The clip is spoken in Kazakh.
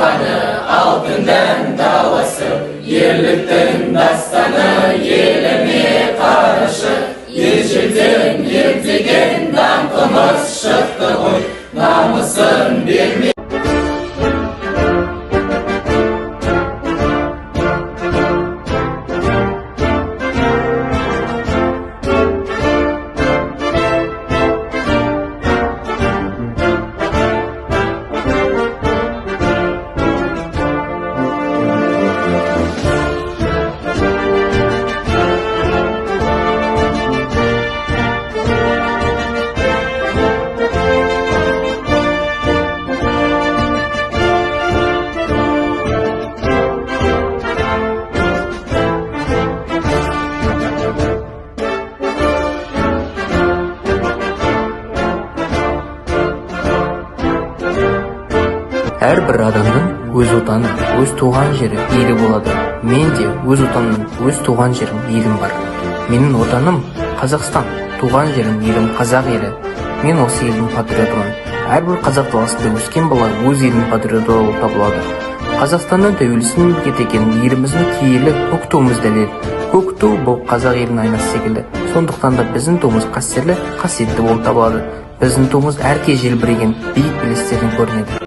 Aslanı, altından davası, yerlikten dastanı, elime karşı. Yeşilden yirtigen damkımız çıktı oy, namusun bilmi. Әрбір адамның өз отаны, өз туған жері, елі болады. Мен де өз отаным, өз туған жерім, елім бар. Менің отаным Қазақстан, туған жерім, елім қазақ елі. Мен осы елдің патриотымын. Әрбір қазақ даласында өскен бала өз елінің патриоты болып табылады. Қазақстанның тәуелсіз мемлекет екенін еліміздің киелі көк туымыз дәлел. Көк ту бұл қазақ елінің айнасы секілді. Сондықтан да біздің туымыз қастерлі, қасиетті болып табылады. Біздің туымыз әр кез желбіреген биік белестерден көрінеді.